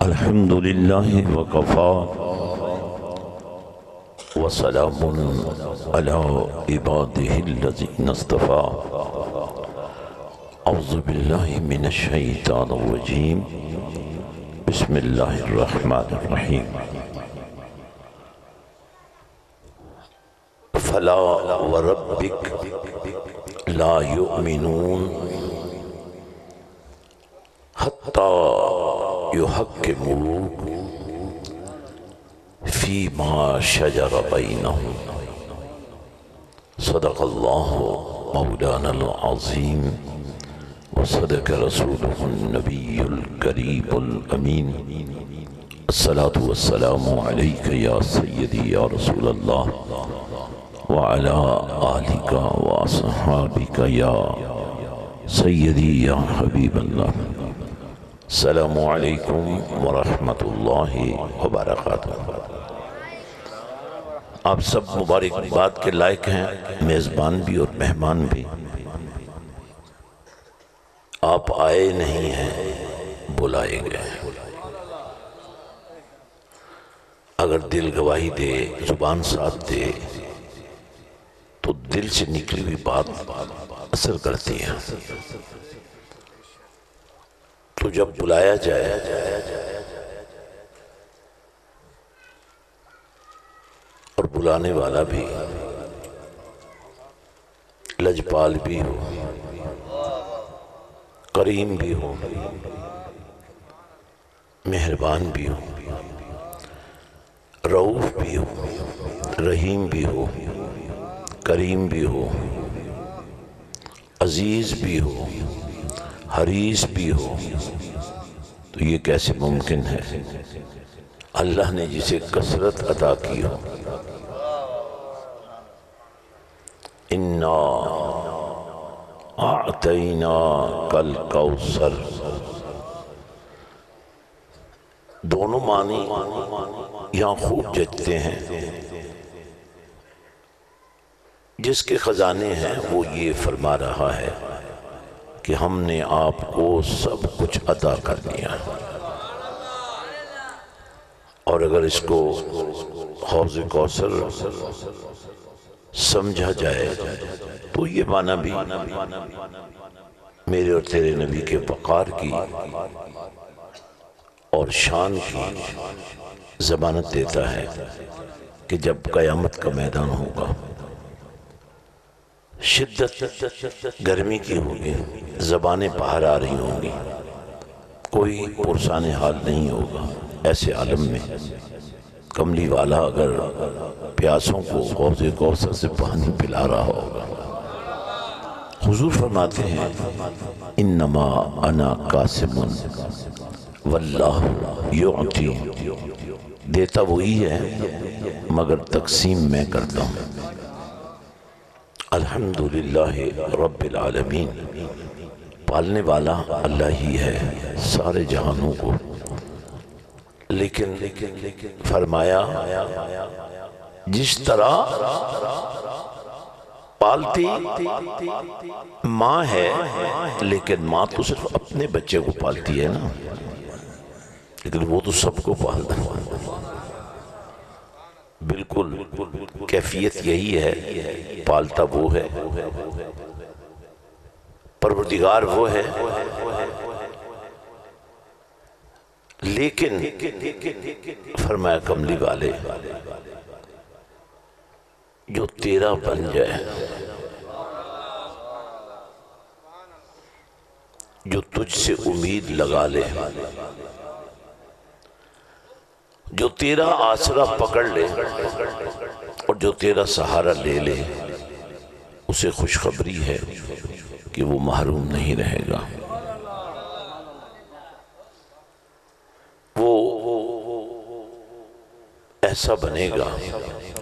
الحمد لله وكفى وسلام على عباده الذين اصطفى أعوذ بالله من الشيطان الرجيم بسم الله الرحمن الرحيم فلا وربك لا يؤمنون حتى يحكموك فيما شجر بينهم صدق الله مولانا العظيم وصدق رسوله النبي الكريم الأمين الصلاة والسلام عليك يا سيدي يا رسول الله وعلى آلك وأصحابك يا سيدي يا حبيب الله السلام علیکم ورحمۃ اللہ وبرکاتہ۔ آپ سب مبارکباد کے لائق ہیں، میزبان بھی اور مہمان بھی۔ آپ آئے نہیں ہیں، بلائے گئے ہیں۔ اگر دل گواہی دے، زبان ساتھ دے تو دل سے نکلی ہوئی بات اثر کرتی ہے۔ تو جب بلایا جائے اور بلانے والا بھی لجپال بھی ہو، کریم بھی ہو، مہربان بھی ہو، رؤوف بھی ہو، رحیم بھی ہو، کریم بھی ہو، عزیز بھی ہو، حریص بھی ہو، تو یہ کیسے ممکن ہے؟ اللہ نے جسے کثرت عطا کی ہو۔ اِنَّا أَعْطَيْنَاكَ الْكَوْثَرَ، دونوں معنی یہاں خوب جچتے ہیں۔ جس کے خزانے ہیں وہ یہ فرما رہا ہے کہ ہم نے آپ کو سب کچھ عطا کر دیا، اور اگر اس کو حوض کوثر سمجھا جائے تو یہ معنی بھی میرے اور تیرے نبی کے وقار کی اور شان کی ضمانت دیتا ہے کہ جب قیامت کا میدان ہوگا، شدت گرمی کی ہوگی، زبانیں باہر آ رہی ہوں گی، کوئی پرسان حال نہیں ہوگا، ایسے عالم میں کملی والا اگر پیاسوں کو حوض کوثر سے پانی پلا رہا ہوگا۔ حضور فرماتے ہیں انما انا قاسم واللہ یعطی، دیتا وہی ہے مگر تقسیم میں کرتا ہوں۔ الحمدللہ رب العالمین، پالنے والا اللہ ہی ہے سارے جہانوں کو، لیکن فرمایا جس طرح پالتی ماں ہے، لیکن ماں تو صرف اپنے بچے کو پالتی ہے نا، لیکن وہ تو سب کو پالتا ہے۔ بالکل کیفیت یہی ہے، پالتا وہ ہے، پروردگار وہ ہے، لیکن فرمایا کملی والے جو تیرا بن جائے، جو تجھ سے امید لگا لے، جو تیرا آسرا پکڑ لے اور جو تیرا سہارا لے لے، اسے خوشخبری ہے کہ وہ محروم نہیں رہے گا۔ وہ ایسا بنے گا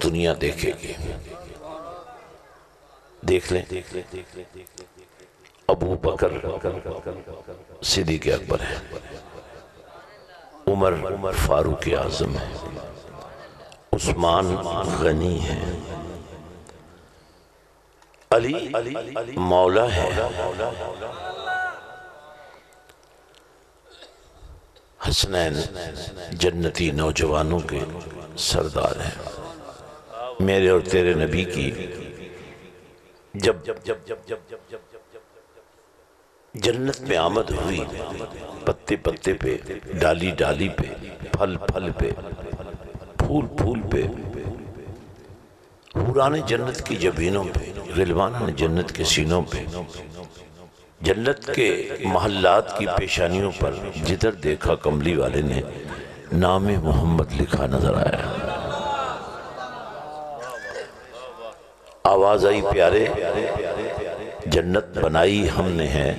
دنیا دیکھے گی۔ دیکھ لیں، ابو بکر صدیق اکبر ہے، عمر فاروق اعظم ہے، عثمان غنی ہے، علی مولا ہے، حسنین جنتی نوجوانوں کے سردار ہیں۔ میرے اور تیرے نبی کی جب جنت میں آمد ہوئی، پتے پتے پہ، ڈالی ڈالی پہ، پھل پھل پہ، پھول پھول پہ، حوران جنت کی جبینوں پہ، غلمان جنت کے سینوں پہ، جنت کے محلات کی پیشانیوں پر جدھر دیکھا کملی والے نے نام محمد لکھا نظر آیا۔ آواز آئی پیارے، جنت بنائی ہم نے ہے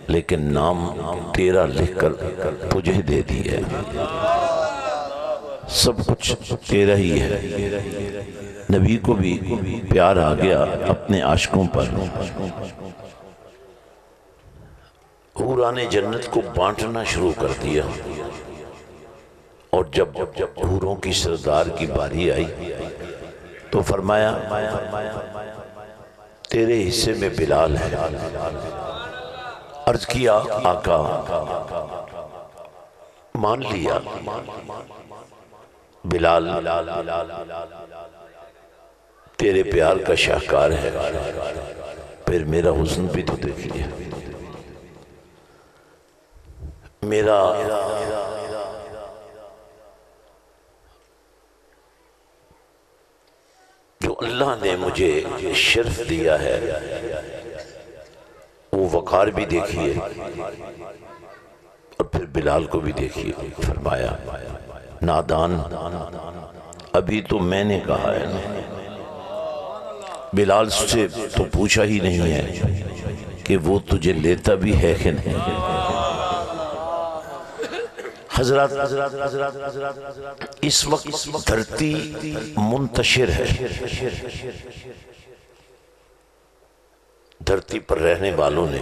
لیکن نام تیرا لکھ کر تجھے دے دی ہے، سب کچھ تیرا ہی ہے۔ نبی کو بھی پیار آ گیا اپنے عاشقوں پر، حوران جنت کو بانٹنا شروع کر دیا، اور جب حوروں کی سردار کی باری آئی تو فرمایا تیرے حصے میں بلال ہے۔ عرض کیا آقا، مان لیا بلال تیرے پیار کا شاہکار ہے، پھر میرا حسن بھی تو دیکھ لیا۔ میرا جو اللہ نے مجھے شرف دیا ہے وہ وقار بھی دیکھیے اور پھر بلال کو بھی دیکھیے۔ فرمایا نادان، ابھی تو میں نے کہا ہے نا، بلال سے تو پوچھا ہی نہیں ہے کہ وہ تجھے لیتا بھی ہے کہ نہیں۔ حضرات اس وقت دھرتی منتشر ہے، دھرتی پر رہنے والوں نے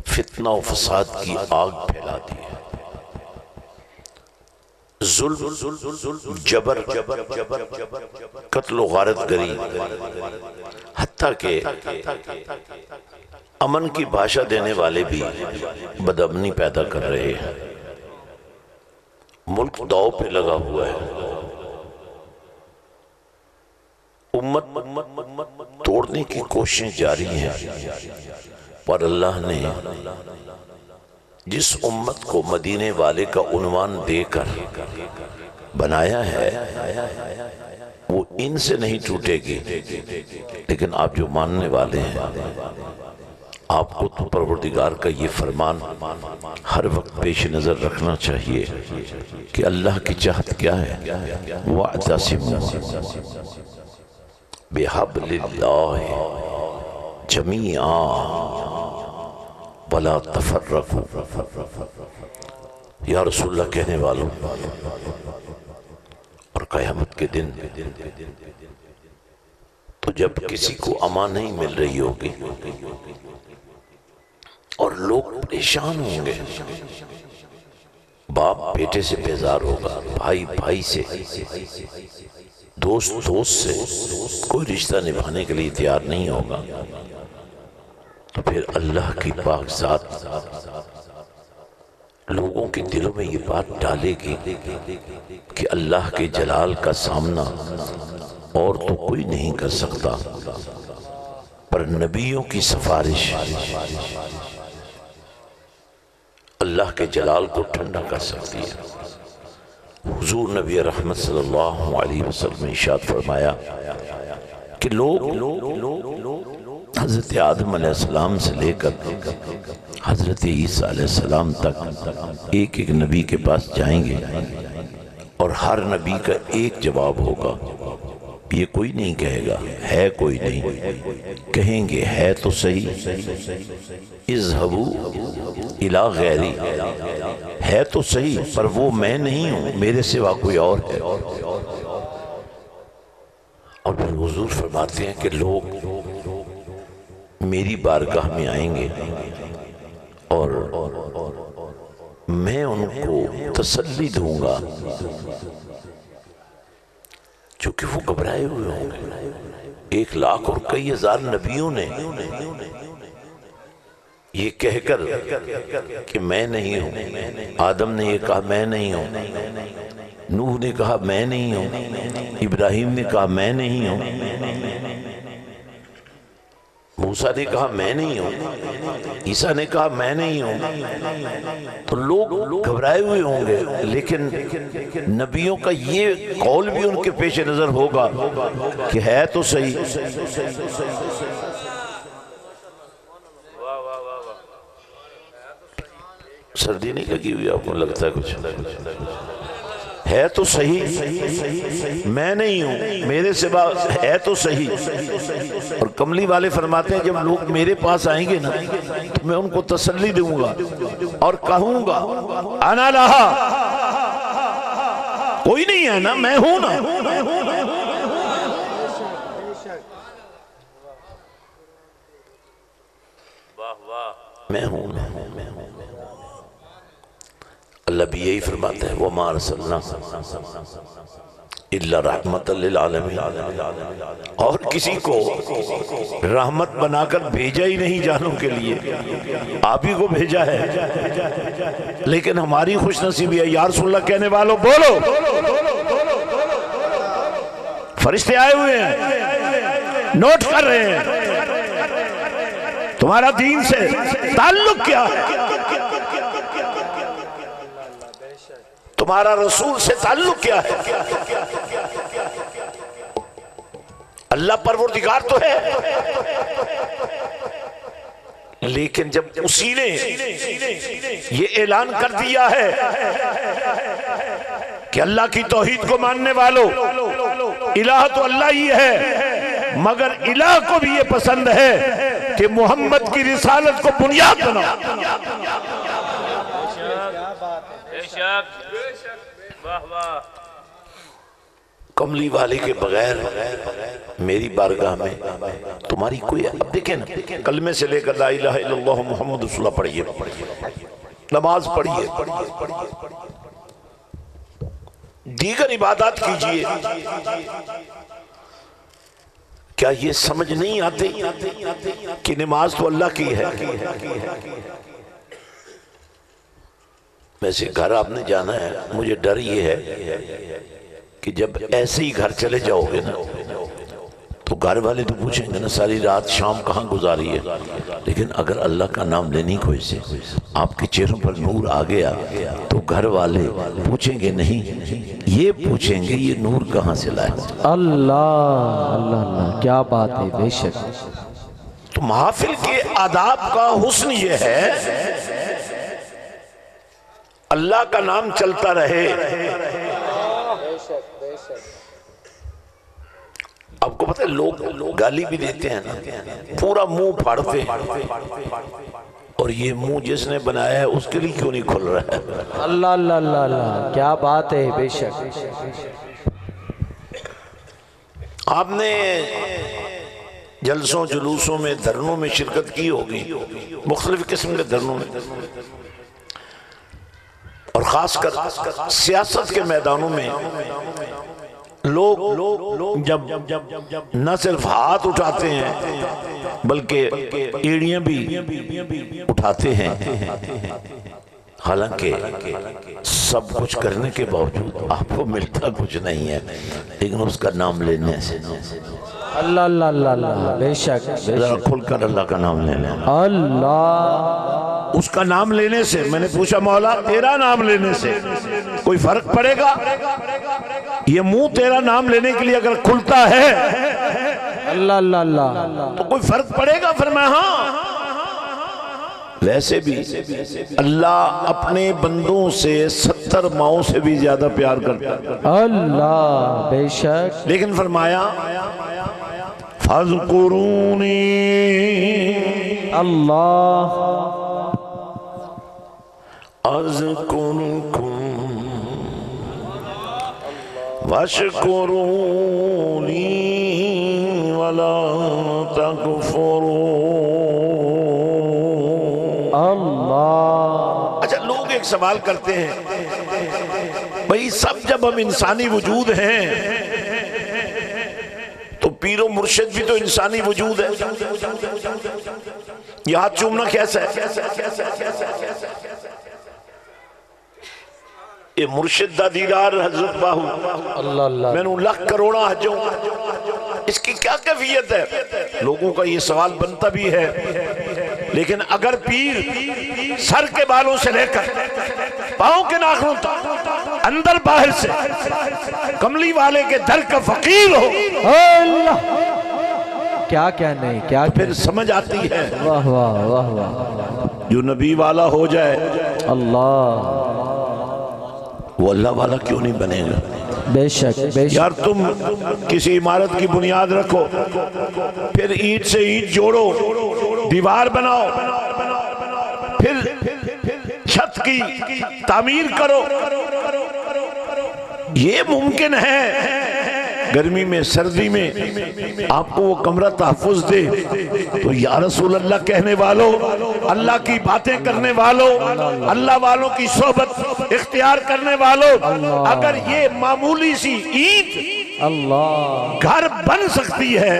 فتنہ و فساد کی آگ پھیلا دی ہے، ظلم، جبر، قتل و غارت گری، حتیٰ کہ امن کی بھاشا دینے والے بھی بدامنی پیدا کر رہے ہیں۔ ملک داؤ پہ لگا ہوا ہے، امت توڑنے کی کوششیں جاری ہیں، پر اللہ نے جس امت کو مدینے والے کا عنوان دے کر بنایا ہے وہ ان سے نہیں ٹوٹے گی، لیکن آپ جو ماننے والے ہیں آپ کو تو پروردگار کا یہ فرمان ہر وقت پیش نظر رکھنا چاہیے کہ اللہ کی چاہت کیا ہے، وَاعْتَصِمُوا بِحَبْلِ اللَّهِ جَمِيعًا وَلَا تَفَرَّقُوا۔ یا رسول اللہ کہنے والوں، اور قیامت کے دن تو جب کسی کو امان نہیں مل رہی ہوگی اور لوگ پریشان ہوں گے، باپ بیٹے سے بیزار ہوگا، بھائی بھائی سے، دوست دوست سے کوئی رشتہ نبھانے کے لیے تیار نہیں ہوگا، تو پھر اللہ کی پاک ذات لوگوں کے دلوں میں یہ بات ڈالے گی کہ اللہ کے جلال کا سامنا اور تو کوئی نہیں کر سکتا، پر نبیوں کی سفارش اللہ کے جلال کو ٹھنڈا کر سکتی ہے۔ حضور نبی رحمت صلی اللہ علیہ وسلم نے ارشاد فرمایا کہ لوگ حضرت آدم علیہ السلام سے لے کر حضرت عیسیٰ علیہ السلام تک ایک ایک نبی کے پاس جائیں گے، اور ہر نبی کا ایک جواب ہوگا، یہ کوئی نہیں کہے گا ہے کوئی نہیں، کہیں گے ہے تو صحیح، اذهبوا الی غیری، ہے تو صحیح پر وہ میں نہیں ہوں، میرے سوا کوئی اور ہے۔ اور پھر حضور فرماتے ہیں کہ لوگ میری بارگاہ میں آئیں گے اور میں ان کو تسلی دوں گا، چونکہ وہ گھبرائے ہوئے ہوں گے۔ 1 لاکھ اور کئی ہزار نبیوں نے یہ کہہ کر کہ میں نہیں ہوں، آدم نے یہ کہا میں نہیں ہوں، نوح نے کہا میں نہیں ہوں، ابراہیم نے کہا میں نہیں ہوں، موسیٰ نے کہا میں نہیں ہوں، عیسیٰ نے کہا میں نہیں ہوں، تو لوگ گھبرائے ہوئے ہوں گے، لیکن نبیوں کا یہ قول بھی ان کے پیش نظر ہوگا کہ ہے تو صحیح۔ سردی نہیں لگی ہوئی آپ کو؟ لگتا ہے کچھ ہے تو صحیح، میں نہیں ہوں، میرے سوا ہے تو صحیح۔ اور کملی والے فرماتے ہیں جب لوگ میرے پاس آئیں گے نا تو میں ان کو تسلی دوں گا اور کہوں گا انا لہا، کوئی نہیں ہے نا، میں ہوں نا۔ میں ہوں نا۔ اللہ بھی یہی فرماتا ہے وَمَا أَرْسَلْنَاكَ إِلَّا رَحْمَةً لِلْعَالَمِينَ، اور کسی کو رحمت بنا کر بھیجا ہی نہیں جانوں کے لیے، آپ ہی کو بھیجا ہے۔ لیکن ہماری خوش نصیبی ہے یا رسول اللہ کہنے والوں بولو، فرشتے آئے ہوئے ہیں، نوٹ کر رہے ہیں تمہارا دین سے تعلق کیا ہے، تمہارا رسول سے تعلق کیا ہے۔ اللہ پروردگار تو ہے، لیکن جب اسی نے یہ اعلان کر دیا ہے کہ اللہ کی توحید کو ماننے والوں الہ تو اللہ ہی ہے، مگر الہ کو بھی یہ پسند ہے کہ محمد کی رسالت کو بنیاد بناؤ۔ کملی والے کے بغیر میری بارگاہ میں تمہاری کوئی، دیکھیں نا، کلمے سے لے کر لا الہ الا اللہ محمد رسول اللہ پڑھیے، نماز پڑھیے، دیگر عبادات کیجئے، کیا یہ سمجھ نہیں آتے کہ نماز تو اللہ کی ہے؟ ویسے گھر آپ نے جانا ہے، مجھے ڈر یہ ہے کہ جب ایسے ہی گھر چلے جاؤ گے نا تو گھر والے تو پوچھیں گے نا ساری رات شام کہاں گزاری ہے، لیکن اگر اللہ کا نام لینے کو سے آپ کے چہروں پر نور آ گیا تو گھر والے پوچھیں گے نہیں، یہ پوچھیں گے یہ نور کہاں سے لائے۔ اللہ اللہ اللہ، کیا بات ہے، بے شک۔ تو محافل کے آداب کا حسن یہ ہے اللہ کا نام چلتا رہے۔ آپ کو پتہ ہے لوگ گالی بھی دیتے ہیں نا، پورا منہ پھاڑتے ہیں، اور یہ منہ جس نے بنایا ہے اس کے لیے کیوں نہیں کھل رہا ہے؟ اللہ اللہ اللہ اللہ، کیا بات ہے، بے شک۔ آپ نے جلسوں جلوسوں میں دھرنوں میں شرکت کی ہوگی، مختلف قسم کے دھرنوں میں، اور خاص کر سیاست کے میدانوں میں لوگ جب نہ صرف ہاتھ اٹھاتے ہیں بلکہ ایڑیاں بھی اٹھاتے ہیں، حالانکہ سب کچھ کرنے کے باوجود آپ کو ملتا کچھ نہیں ہے، لیکن اس کا نام لینے سے۔ اللہ اللہ اللہ اللہ، بے شک۔ ذرا کھل کر اللہ کا نام لے لیں۔ اللہ، اس کا نام لینے سے، میں نے پوچھا مولا تیرا نام لینے سے کوئی فرق پڑے گا؟ یہ منہ تیرا نام لینے کے لیے اگر کھلتا ہے اللہ اللہ اللہ، تو کوئی فرق پڑے گا؟ فرمایا ہاں۔ ویسے بھی اللہ اپنے بندوں سے 70 ماؤں سے بھی زیادہ پیار کرتا ہے، اللہ، بے شک۔ لیکن فرمایا فَاذْكُرُونِي اللہ، أَذْكُرُكُمْ وَاشْكُرُونِي وَلَا تَكْفُرُونِ۔ اللہ۔ اچھا، لوگ ایک سوال کرتے ہیں بھئی سب جب ہم انسانی وجود ہیں تو پیر و مرشد بھی تو انسانی وجود ہے، یہ ہاتھ چومنا کیسا ہے؟ یہ مرشد دا دیدار حضرت باہو اللہ اللہ میں نے لاکھ کروڑا حجوں، اس کی کیا کیفیت ہے؟ لوگوں کا یہ سوال بنتا بھی ہے، لیکن اگر پیر سر کے بالوں سے لے کر پاؤں کے ناخنوں تک اندر باہر سے کملی والے کے در کا فقیر ہو، اللہ کیا کہنے کیا پھر سمجھ آتی ہے واہ واہ واہ واہ جو نبی والا ہو جائے اللہ وہ اللہ والا کیوں نہیں بنے گا؟ بے شک بے شک یار تم کسی عمارت کی بنیاد رکھو، پھر اینٹ سے اینٹ جوڑو، دیوار بناؤ، پھر چھت کی تعمیر کرو، یہ ممکن ہے؟ گرمی میں سردی میں آپ کو وہ کمرہ تحفظ دے تو یا رسول اللہ کہنے والوں، اللہ کی باتیں کرنے والوں، اللہ والوں کی صحبت اختیار کرنے والوں، اگر یہ معمولی سی اینٹ اللہ گھر بن سکتی ہے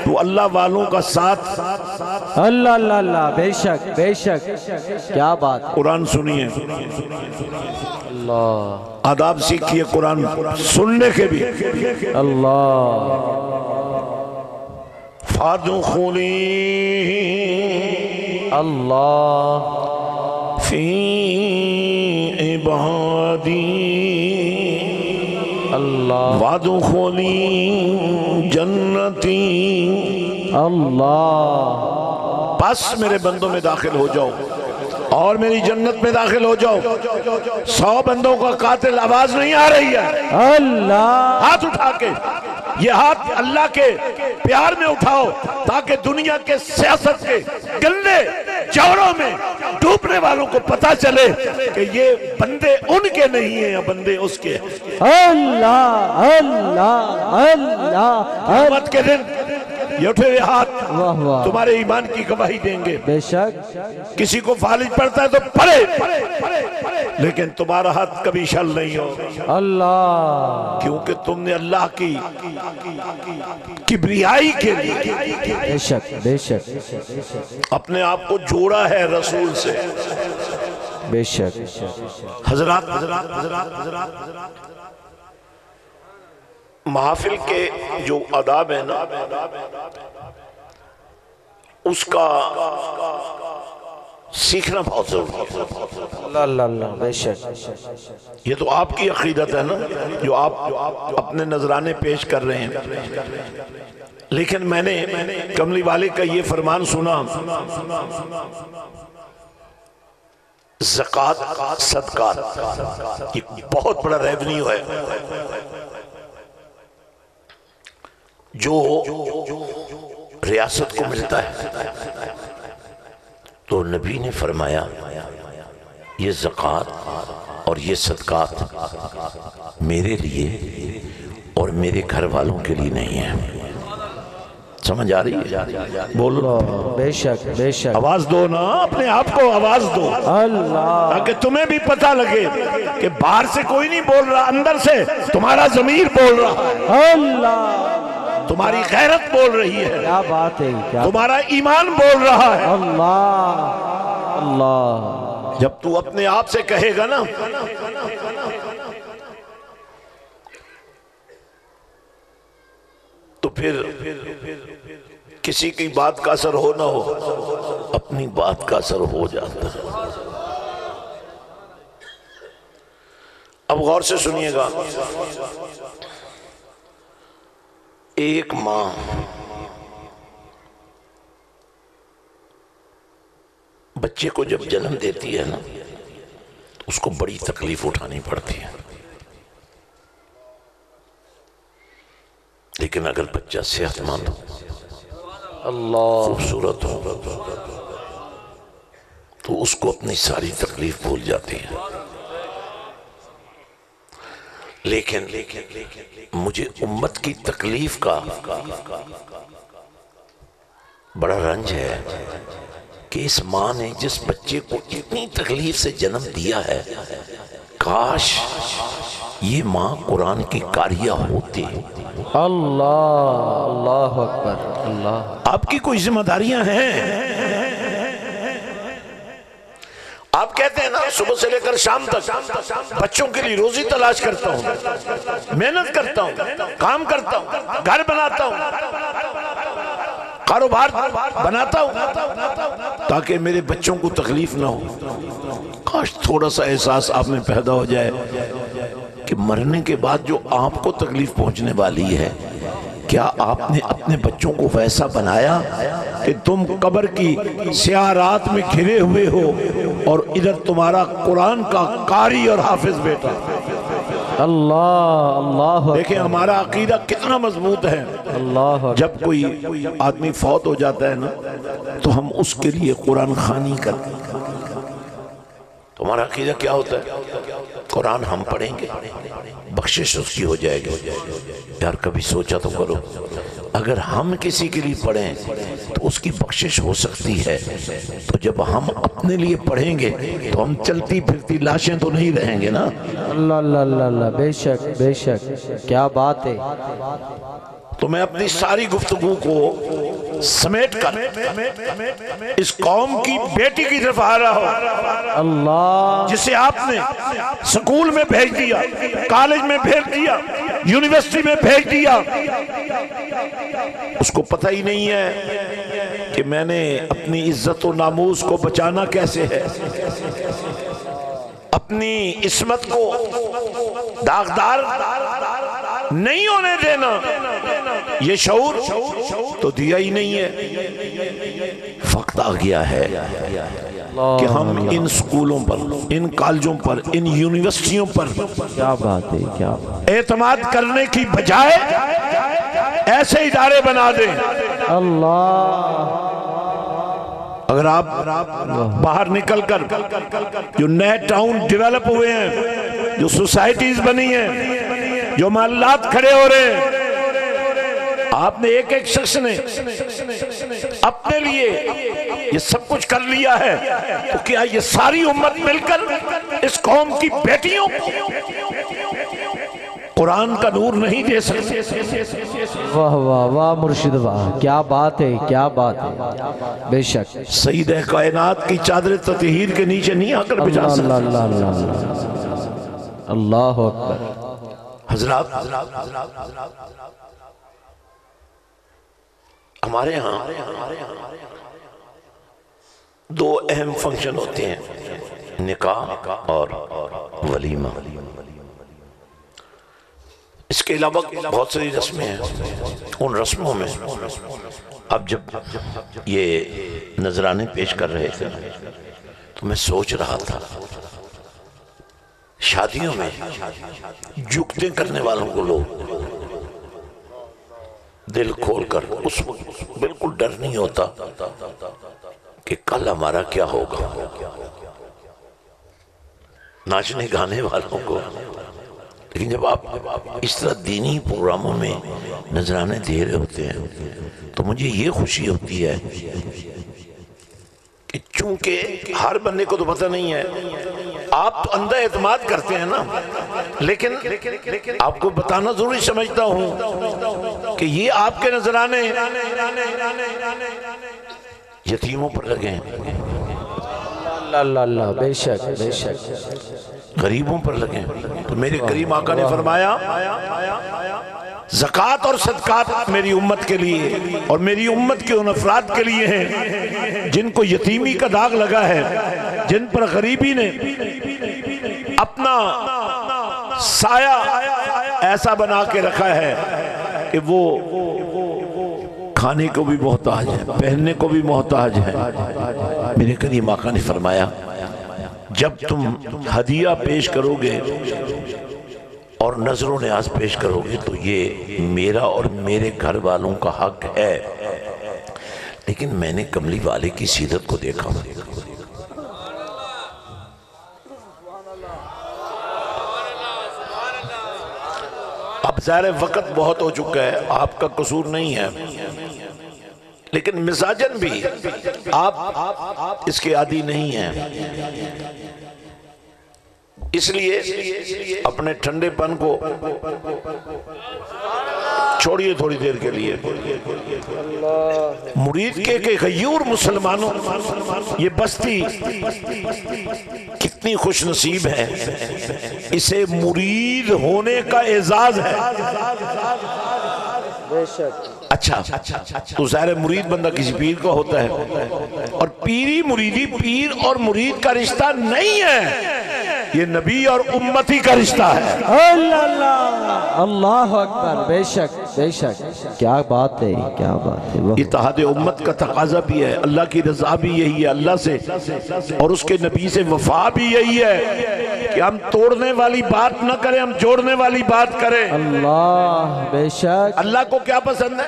تو اللہ والوں کا ساتھ اللہ اللہ اللہ بے شک بے شک کیا بات قرآن سنیے، اللہ آداب سیکھیے قرآن سننے کے بھی۔ اللہ فادخلی اللہ فی عبادی اللہ وادخلی جنتی، اللہ بس میرے بندوں میں داخل ہو جاؤ اور میری جنت میں داخل ہو جاؤ۔ 100 بندوں کا قاتل آواز نہیں آ رہی ہے، اللہ ہاتھ اٹھا کے یہ ہاتھ اللہ کے پیار میں اٹھاؤ تاکہ دنیا کے سیاست کے گلے چوروں میں ڈوبنے والوں کو پتا چلے کہ یہ بندے ان کے نہیں ہیں یا بندے اس کے ہیں۔ اللہ اللہ اللہ قیامت کے دن یہ اٹھے ہوئے ہاتھ واہ واہ تمہارے ایمان کی گواہی دیں گے۔ بے شک کسی کو فالج پڑتا ہے تو پڑھے، لیکن تمہارا ہاتھ کبھی شل نہیں ہو، اللہ کیونکہ تم نے اللہ کی کبریائی کے لیے بے شک بے شک اپنے آپ کو جوڑا ہے رسول سے۔ بے شک حضرات محافل کے جو آداب ہیں نا اس کا سیکھنا بہت ضروری ہے۔ اللہ اللہ اللہ بے شک یہ تو آپ کی عقیدت ہے نا جو آپ اپنے نذرانے پیش کر رہے ہیں، لیکن میں نے کملی والے کا یہ فرمان سنا، زکوٰۃ صدقات یہ بہت بڑا ریونیو ہے جو ریاست کو ملتا ہے۔ تو نبی نے فرمایا یہ زکوٰۃ اور یہ صدقات میرے لیے اور میرے گھر والوں کے لیے نہیں ہے۔ سمجھ آ رہی ہے؟ بولو بے شک بے شک آواز دو نا، اپنے آپ کو آواز دو اللہ تاکہ تمہیں بھی پتہ لگے کہ باہر سے کوئی نہیں بول رہا، اندر سے تمہارا ضمیر بول رہا ہے، اللہ تمہاری غیرت بول رہی ہے، کیا بات ہے کیا تمہارا ایمان بول رہا ہے۔ اللہ اللہ جب تو اپنے آپ سے کہے گا نا تو پھر کسی کی بات کا اثر ہو نہ ہو، اپنی بات کا اثر ہو جاتا ہے۔ اب غور سے سنیے گا، ایک ماں بچے کو جب جنم دیتی ہے نا اس کو بڑی تکلیف اٹھانی پڑتی ہے، لیکن اگر بچہ صحت مند ہو، اللہ خوبصورت ہو تو اس کو اپنی ساری تکلیف بھول جاتی ہے۔ لیکن مجھے امت کی تکلیف کا بڑا رنج ہے کہ اس ماں نے جس بچے کو اتنی تکلیف سے جنم دیا ہے، کاش یہ ماں قرآن کی قاریہ ہوتی۔ اللہ اللہ اکبر اللہ آپ کی کوئی ذمہ داریاں ہیں، صبح سے لے کر شام تک بچوں کے لیے روزی تلاش کرتا ہوں، محنت کرتا ہوں، کام کرتا ہوں، گھر بناتا ہوں، کاروبار بناتا ہوں تاکہ میرے بچوں کو تکلیف نہ ہو۔ کاش تھوڑا سا احساس آپ میں پیدا ہو جائے کہ مرنے کے بعد جو آپ کو تکلیف پہنچنے والی ہے، کیا آپ نے اپنے بچوں کو ویسا بنایا کہ تم قبر کی سیاہ رات میں گھرے ہوئے ہو اور ادھر تمہارا قرآن کا قاری اور حافظ بیٹا؟ اللہ دیکھیں ہمارا عقیدہ کتنا مضبوط ہے۔ اللہ جب کوئی آدمی فوت ہو جاتا ہے نا تو ہم اس کے لیے قرآن خوانی کرتے ہیں۔ تمہارا عقیدہ کیا ہوتا ہے؟ قرآن ہم پڑھیں گے، بخشش اس کی ہو جائے گی۔ یار کبھی سوچا تو کرو، اگر ہم کسی کے لیے پڑھیں تو اس کی بخشش ہو سکتی ہے، تو جب ہم اپنے لیے پڑھیں گے تو ہم چلتی پھرتی لاشیں تو نہیں رہیں گے نا۔ اللہ اللہ اللہ اللہ، بے شک بے شک، کیا بات ہے۔ تو میں اپنی ساری گفتگو کو سمیٹ کر اس قوم کی بیٹی کی طرف آ رہا ہوں، اللہ، جسے آپ نے سکول میں بھیج دیا، کالج میں بھیج دیا، یونیورسٹی میں بھیج دیا، اس کو پتہ ہی نہیں ہے کہ میں نے اپنی عزت و ناموس کو بچانا کیسے ہے، اپنی عصمت کو داغدار نہیں ہونے دینا، یہ شعور تو دیا ہی نہیں ہے۔ وقت آ گیا ہے کہ ہم ان سکولوں پر، ان کالجوں پر، ان یونیورسٹیوں پر کیا بات ہے، کیا بات، اعتماد کرنے کی بجائے ایسے ادارے بنا دیں۔ اللہ، اگر آپ باہر نکل کر جو نئے ٹاؤن ڈیولپ ہوئے ہیں، جو سوسائٹیز بنی ہیں، جو محلات کھڑے ہو رہے ہیں، آپ نے ایک ایک شخص نے اپنے لیے یہ سب کچھ کر لیا ہے، تو کیا یہ ساری امت مل کر اس قوم کی بیٹیوں کو قرآن کا نور نہیں دے سکتے؟ واہ واہ واہ مرشد واہ، کیا بات ہے، کیا بات ہے، بے شک۔ سید کائنات کی چادر تطہیر کے نیچے نہیں آ کر بجا اللہ سکتے۔ اللہ اللہ، اللہ اکبر۔ حضرات، ہمارے ہاں دو اہم فنکشن ہوتے ہیں، نکاح اور ولیمہ۔ اس کے علاوہ بہت ساری رسمیں ہیں، ان رسموں میں اب جب یہ نذرانے پیش کر رہے تھے تو میں سوچ رہا تھا، شادیوں میں جھکتے کرنے والوں کو لوگ دل کھول کر اس وقت بالکل ڈر نہیں ہوتا کہ کل ہمارا کیا ہوگا، ناچنے گانے والوں کو، لیکن جب آپ اس طرح دینی پروگراموں میں نذرانے دے رہے ہوتے ہیں تو مجھے یہ خوشی ہوتی ہے کہ چونکہ ہر بندے کو تو پتہ نہیں ہے، آپ تو اندھا اعتماد کرتے ہیں نا، لیکن آپ کو بتانا ضروری سمجھتا ہوں کہ یہ آپ کے نذرانے یتیموں پر لگے ہیں، اللہ اللہ اللہ، بے شک بے شک، غریبوں پر لگے ہیں۔ تو میرے کریم آقا نے فرمایا، زکوٰۃ اور صدقات میری امت کے لیے اور میری امت کے ان افراد کے لیے ہیں جن کو یتیمی کا داغ لگا ہے، جن پر غریبی نے اپنا سایہ ایسا بنا کے رکھا ہے کہ وہ کھانے کو بھی محتاج ہے، پہننے کو بھی محتاج ہے۔ میرے کریم آقا نے فرمایا، جب تم ہدیہ پیش کرو گے اور نظر و نیاز پیش کرو گے تو یہ میرا اور میرے گھر والوں کا حق ہے، لیکن میں نے کملی والے کی سیرت کو دیکھا، اب ظاہر وقت بہت ہو چکا ہے، آپ کا قصور نہیں ہے، لیکن مزاجن بھی آپ اس کے عادی نہیں ہیں، اس لیے اپنے ٹھنڈے پن کو چھوڑیے تھوڑی دیر کے لیے، مرید کے کہ غیور مسلمانوں، یہ بستی کتنی خوش نصیب ہے، اسے مرید ہونے کا اعزاز ہے۔ اچھا تو ظاہر مرید بندہ کسی پیر کا ہوتا ہے، اور پیری مریدی، پیر اور مرید کا رشتہ نہیں ہے، یہ نبی اور امتی کا رشتہ ہے۔ اللہ اللہ اکبر، بے شک بے شک، کیا بات ہے کیا بات ہے۔ اتحاد امت کا تقاضا بھی ہے، اللہ کی رضا بھی یہی ہے اللہ سے، اور اس کے نبی سے وفا بھی یہی ہے کہ ہم توڑنے والی بات نہ کریں، ہم جوڑنے والی بات کریں۔ اللہ بے شک، اللہ کو کیا پسند ہے؟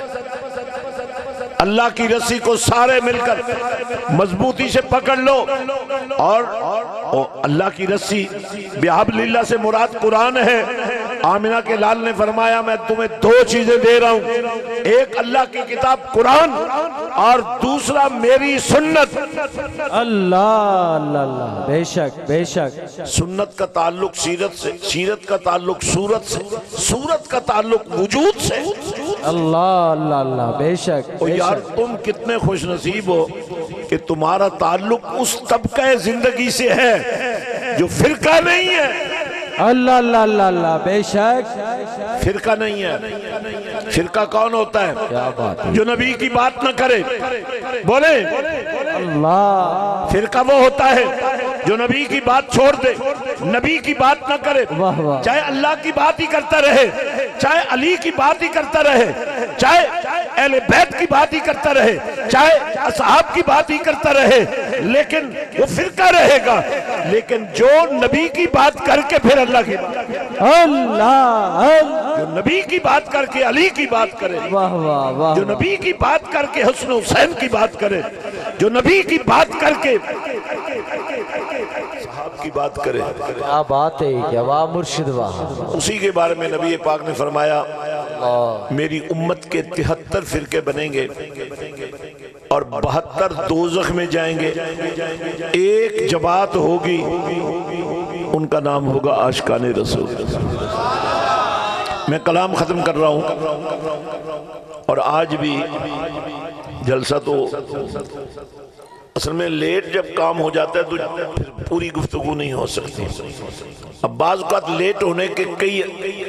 اللہ کی رسی کو سارے مل کر مضبوطی سے پکڑ لو، اور اللہ کی رسی بحبل اللہ سے مراد قرآن ہے۔ آمنہ کے لال نے فرمایا میں تمہیں دو چیزیں دے رہا ہوں، ایک اللہ کی کتاب قرآن اور دوسرا میری سنت۔ اللہ اللہ اللہ، بے شک بے شک۔ سنت کا تعلق سیرت سے، سیرت کا تعلق صورت سے، صورت کا تعلق وجود سے۔ اللہ اللہ اللہ، بے شک اور بے یار شک۔ تم کتنے خوش نصیب ہو کہ تمہارا تعلق اس طبقہ زندگی سے ہے جو فرقہ نہیں ہے۔ اللہ اللہ اللہ اللہ، بے شک۔ فرقہ نہیں ہے۔ فرقہ کون ہوتا ہے؟ کیا بات ہے، جو نبی کی بات نہ کرے، بولے۔ اللہ، فرقہ وہ ہوتا ہے جو نبی کی بات چھوڑ دے، نبی کی بات نہ کرے، واہ واہ، چاہے اللہ کی بات ہی کرتا رہے، چاہے علی کی بات ہی کرتا رہے، چاہے اہل بیت کی بات ہی کرتا رہے، چاہے اصحاب کی بات ہی کرتا رہے، لیکن وہ فرقہ رہے گا۔ لیکن جو نبی کی بات کر کے پھر اللہ کی بات، اللہ، جو نبی کی بات کر کے علی کی بات کرے، واہ واہ واہ، جو نبی کی بات کر کے حسن حسین کی بات کرے، جو نبی کی بات کر کے صحاب کی بات کرے، کیا بات ہے کیا، واہ مرشد واہ۔ اسی کے بارے میں نبی پاک نے فرمایا میری امت کے 73 فرقے بنیں گے اور 72 دوزخ میں جائیں گے، ایک جماعت ہوگی، ان کا نام ہوگا عاشقان رسول۔ میں کلام ختم کر رہا ہوں، اور آج بھی جلسہ تو اصل میں لیٹ جب کام ہو جاتا ہے تو پھر پوری گفتگو نہیں ہو سکتی۔ اب بعض اوقات لیٹ ہونے کے کئی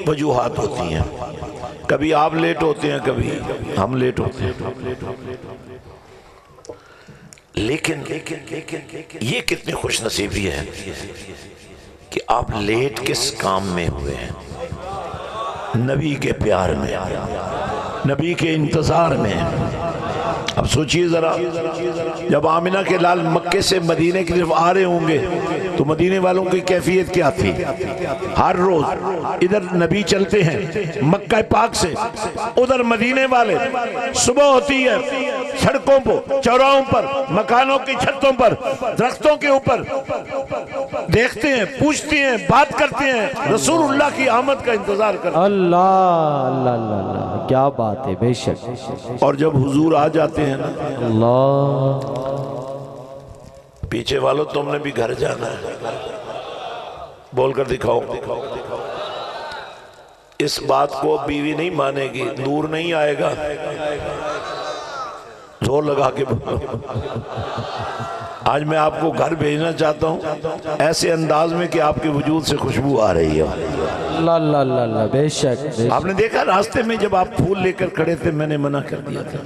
وجوہات ہوتی ہیں، کبھی آپ لیٹ ہوتے ہیں، کبھی ہم لیٹ ہوتے ہیں، لیکن یہ کتنی خوش نصیبی ہے کہ آپ لیٹ کس کام میں ہوئے ہیں؟ نبی کے پیار میں، نبی کے انتظار میں۔ اب سوچئے ذرا، جب آمنہ کے لال مکے سے مدینے کی طرف آ رہے ہوں گے تو مدینے والوں کی کیفیت کیا تھی؟ ہر روز ادھر نبی چلتے ہیں مکہ پاک سے، ادھر مدینے والے، صبح ہوتی ہے سڑکوں پر، چوراہوں پر، مکانوں کی چھتوں پر، درختوں کے اوپر دیکھتے ہیں، پوچھتے ہیں، بات کرتے ہیں، رسول اللہ کی آمد کا انتظار کرتے ہیں۔ اللہ اللہ اللہ اللہ، کیا بات ہے، بے شک۔ اور جب حضور آ جاتے ہیں نا، اللہ، پیچھے والوں تم نے بھی گھر جانا ہے، بول کر دکھاؤ۔ اس بات کو بیوی نہیں مانے گی، نور نہیں آئے گا، زور لگا کے بولو۔ آج میں آپ کو گھر بھیجنا چاہتا ہوں ایسے انداز میں کہ آپ کے وجود سے خوشبو آ رہی ہے۔ اللہ اللہ اللہ اللہ، بے شک بے شک۔ آپ نے دیکھا راستے میں جب آپ پھول لے کر کھڑے تھے، میں نے منع کر دیا تھا،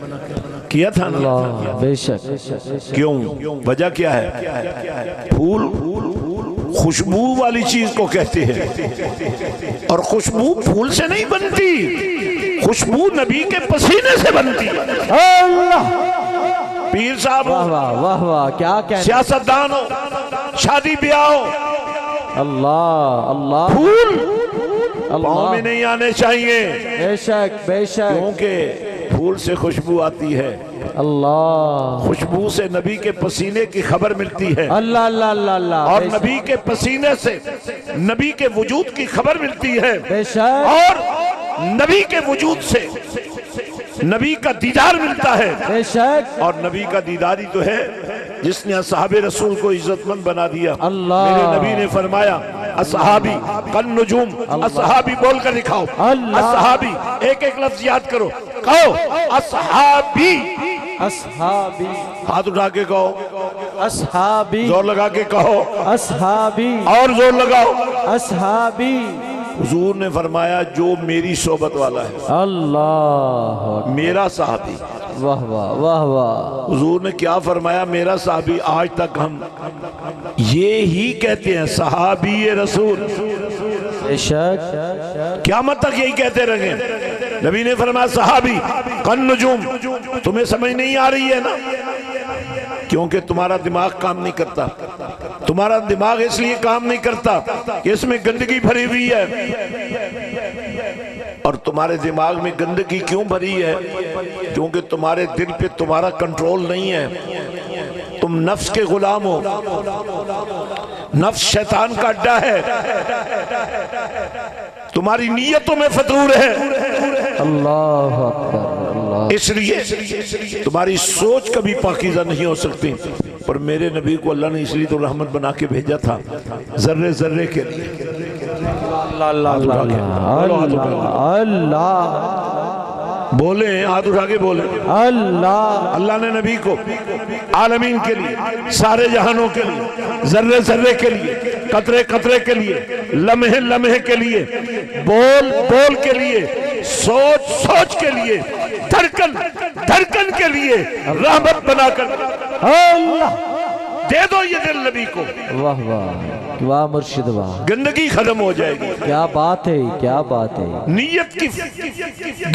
کیا تھا نا؟ اللہ، بے شک۔ کیوں؟ وجہ کیا ہے؟ پھول خوشبو والی چیز کو کہتے ہیں، اور خوشبو پھول سے نہیں بنتی، خوشبو نبی کے پسینے سے بنتی ہے۔ اللہ، پیر صاحب واہ ہو، واہ واہ واہ، کیا کہنا، سیاستدان ہو، شادی بیاہ ہو، اللہ اللہ پھول پاؤں میں اللہ، نہیں آنے چاہیے، بے شک بے شک۔ کیونکہ پھول سے خوشبو آتی ہے، اللہ خوشبو سے نبی کے پسینے کی خبر ملتی ہے، اللہ اللہ اللہ اللہ، اور بے شک، نبی کے پسینے سے نبی کے وجود کی خبر ملتی ہے، بے شک، اور نبی کے وجود سے نبی کا دیدار ملتا ہے، بے شک۔ اور نبی کا دیدار ہی تو ہے جس نے اصحاب رسول کو عزت مند بنا دیا۔ اللہ میرے نبی نے فرمایا اصحابی کن نجوم، اصحابی بول کر دکھاؤ، اصحابی ایک ایک لفظ یاد کرو، کہو اصحابی، اصحابی، ہاتھ اٹھا کے کہو، اصحابی، زور لگا کے کہو، اصحابی، اور زور لگاؤ۔ اصحابی۔ حضور نے فرمایا جو میری صحبت والا ہے، اللہ، میرا صحابی۔ واہ واہ واہ واہ۔ حضور نے کیا فرمایا؟ میرا صحابی۔ آج تک ہم یہ ہی کہتے ہیں صحابی رسول، بے شک، قیامت تک یہی کہتے رہیں۔ نبی نے فرمایا صحابی کن نجوم۔ تمہیں سمجھ نہیں آ رہی ہے نا؟ کیونکہ تمہارا دماغ کام نہیں کرتا۔ تمہارا دماغ اس لیے کام نہیں کرتا کہ اس میں گندگی بھری ہوئی ہے۔ اور تمہارے دماغ میں گندگی کیوں بھری ہے؟ کیونکہ تمہارے دل پہ تمہارا کنٹرول نہیں ہے۔ تم نفس کے غلام ہو۔ نفس شیطان کا اڈا ہے۔ تمہاری نیتوں میں فطور ہے۔ اللہ اکبر، اللہ۔ اس لیے تمہاری سوچ کبھی پاکیزہ نہیں ہو سکتی۔ پر میرے نبی کو اللہ نے اس لیے تو رحمت بنا کے بھیجا تھا، ذرے ذرے کے لیے۔ اللہ بولیں، ہاتھ اٹھا کے بولیں۔ اللہ، اللہ نے نبی کو عالمین کے لیے، سارے جہانوں کے لیے، ذرے ذرے کے لیے، قطرے قطرے کے لیے، لمحے لمحے کے لیے، بول بول کے لیے، سوچ سوچ کے لیے، دھڑکن دھڑکن کے لیے رحمت بنا کر اللہ، دے دو یہ دل نبی کو۔ واہ واہ واہ مرشد واہ، گندگی ختم ہو جائے گی، کیا بات ہے، کیا بات ہے۔ نیت کی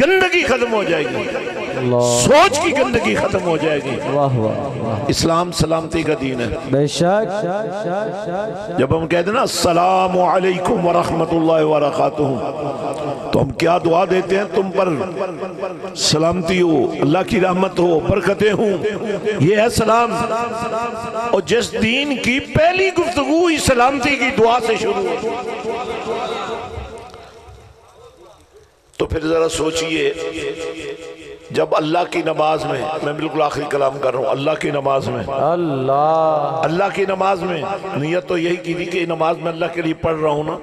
گندگی ختم ہو جائے گی، اللہ، سوچ کی گندگی ختم ہو جائے گی۔ واہ واہ واہ، اسلام سلامتی کا دین ہے۔ بے شک۔ جب ہم کہتے ہیں نا السلام علیکم ورحمت اللہ وبرکاتہ، تو ہم کیا دعا دیتے ہیں؟ تم پر سلامتی ہو، اللہ کی رحمت ہو، برکتیں ہوں، یہ ہے سلام۔ اور جس دین کی پہلی گفتگو ہی سلامتی کی دعا سے شروع ہو، تو پھر ذرا سوچئے، جب اللہ کی نماز میں بالکل آخری کلام کر رہا ہوں، اللہ کی نماز میں، اللہ کی نماز میں نیت تو یہی کی تھی کہ نماز میں اللہ کے لیے پڑھ رہا ہوں نا۔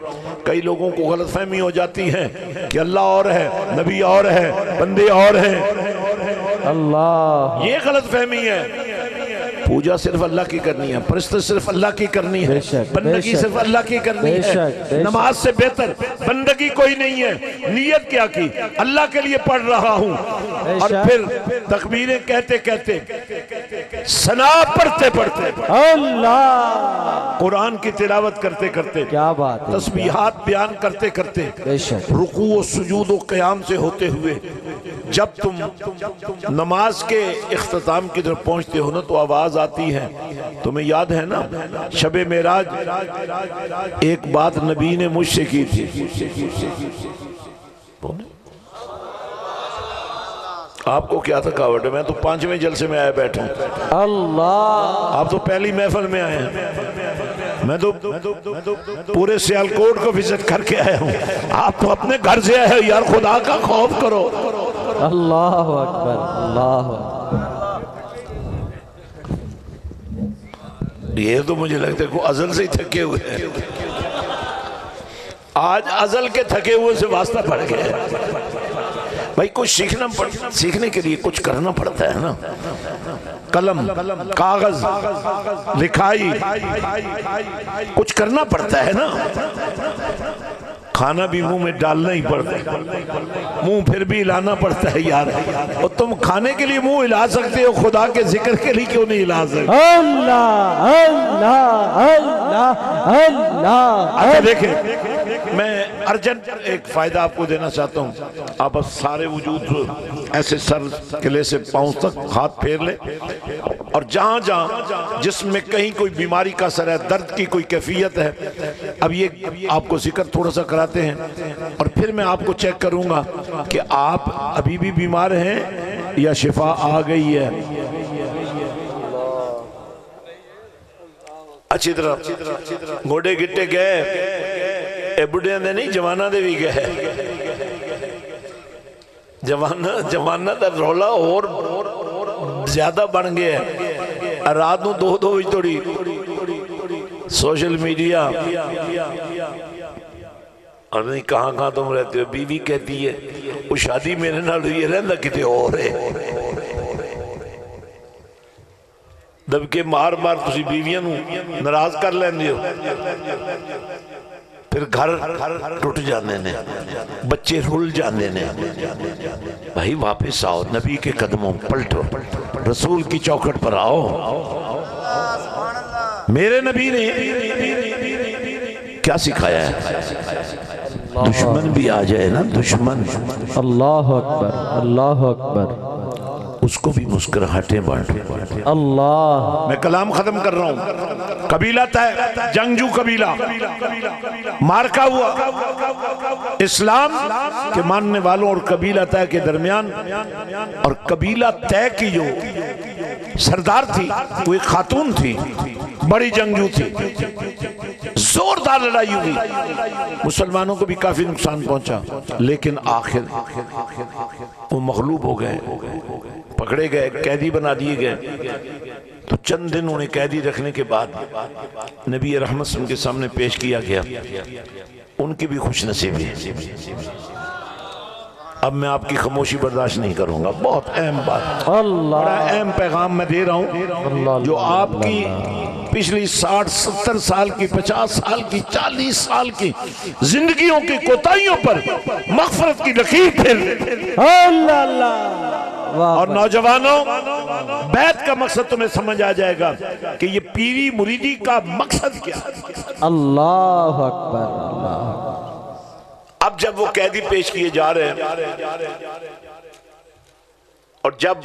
کئی لوگوں کو غلط فہمی ہو جاتی ہے کہ اللہ اور ہے، نبی اور ہے، بندے اور ہیں۔ اللہ، یہ غلط فہمی ہے۔ پوجا صرف اللہ کی کرنی ہے، پرستش صرف اللہ کی کرنی ہے، بندگی صرف اللہ کی کرنی ہے۔ نماز سے بہتر بندگی کوئی نہیں ہے۔ نیت کیا کی؟ اللہ کے لیے پڑھ رہا ہوں، اور پھر تکبیریں کہتے کہتے، ثنا پڑھتے پڑھتے، اللہ، قرآن کی تلاوت کرتے کرتے، کیا بات ہے، تسبیحات بیان کرتے کرتے، بے شک۔ رکوع و سجود و قیام سے ہوتے ہوئے، جب تم نماز کے اختتام کی طرف پہنچتے ہو نا تو آواز آتی ہے۔ تمہیں یاد ہے نا شب معراج ایک بات نبی نے مجھ سے کی تھی، آپ کو کیا تھکاوٹ ہے؟ میں تو 5ویں جلسے میں آیا بیٹھا ہوں، اللہ، آپ تو پہلی محفل میں آئے ہیں، میں تو پورے سیالکوٹ کو وزٹ کر کے آیا ہوں، آپ تو اپنے گھر سے آئے ہیں۔ یار خدا کا خوف کرو۔ اللہ اکبر، اللہ اکبر۔ یہ تو مجھے لگتا ہے کہ ازل سے ہی تھکے ہوئے ہیں، آج ازل کے تھکے ہوئے سے واسطہ پڑ گیا۔ بھائی کچھ سیکھنے کے لیے کچھ کرنا پڑتا ہے نا، قلم، کاغذ، لکھائی، کچھ کرنا پڑتا ہے نا۔ کھانا بھی منہ میں ڈالنا ہی پڑتا ہے، منہ پھر بھی ہلانا پڑتا ہے یار۔ اور تم کھانے کے لیے منہ ہلا سکتے ہو، خدا کے ذکر کے لیے کیوں نہیں ہلا سکتے؟ اللہ، اللہ، اللہ، اللہ۔ اچھا دیکھیں، میں ارجنٹ ایک فائدہ آپ کو دینا چاہتا ہوں۔ آپ سارے وجود ایسے سر کلے سے پاؤں تک ہاتھ پھیر لیں، اور جہاں جہاں جسم میں کہیں کوئی بیماری کا اثر ہے، درد کی کوئی کیفیت ہے، اب یہ آپ کو ذکر تھوڑا سا کراتے ہیں، اور پھر میں آپ کو چیک کروں گا کہ آپ ابھی بھی بیمار ہیں یا شفا آ گئی ہے۔ اچھی طرح گوڑے گٹے گئے، اے بڑھے دے نہیں، جوانہ دے بھی گئے۔ جوانہ دا رولا اور زیادہ بن گئے، رات نو 2 بجے توڑی سوشل میڈیا اور نہیں کہاں تم رہتے ہو. بیوی کہتی ہے وہ شادی میرے نال ہوئی ہے رہندا کتے اور ہے. دبکے مار تسی بیویاں نو ناراض کر لیندے ہو. پھر گھر ٹوٹ جانے نے, بچے رول جانے نے. بھائی واپس آؤ, نبی کے قدموں پلٹو, رسول کی چوکھٹ پر آؤ. میرے نبی نے کیا سکھایا ہے؟ دشمن بھی آ جائے نا, دشمن, اللہ اکبر, اللہ اکبر, اس کو بھی مسکراہٹیں بانٹو. اللہ. میں کلام ختم کر رہا ہوں. قبیلہ طے, جنگجو قبیلہ, مارکا ہوا. اسلام کے ماننے والوں اور قبیلہ طے کے درمیان, اور قبیلہ طے کی جو سردار تھی وہ ایک خاتون تھی, بڑی جنگجو تھی. زوردار لڑائی ہوئی, مسلمانوں کو بھی کافی نقصان پہنچا, لیکن آخر وہ مغلوب ہو گئے, پکڑے گئے, قیدی بنا دیے گئے. تو چند دن انہیں قیدی رکھنے کے بعد نبی رحمت صلی اللہ علیہ وسلم کے سامنے پیش کیا گیا. ان کی بھی خوش نصیبی. اب میں آپ کی خاموشی برداشت نہیں کروں گا. بہت اہم بات, بڑا اہم پیغام میں دے رہا ہوں, جو آپ کی پچھلی 60-70 سال کی, 50 سال کی, 40 سال کی زندگیوں کی کوتاہیوں پر مغفرت کی لکیر پھر. اور نوجوانوں, بیعت کا مقصد تمہیں سمجھ آ جائے گا کہ یہ پیری مریدی کا مقصد کیا ہے. اللہ اکبر, اللہ. اب جب وہ قیدی پیش کیے جا رہے ہیں, اور جب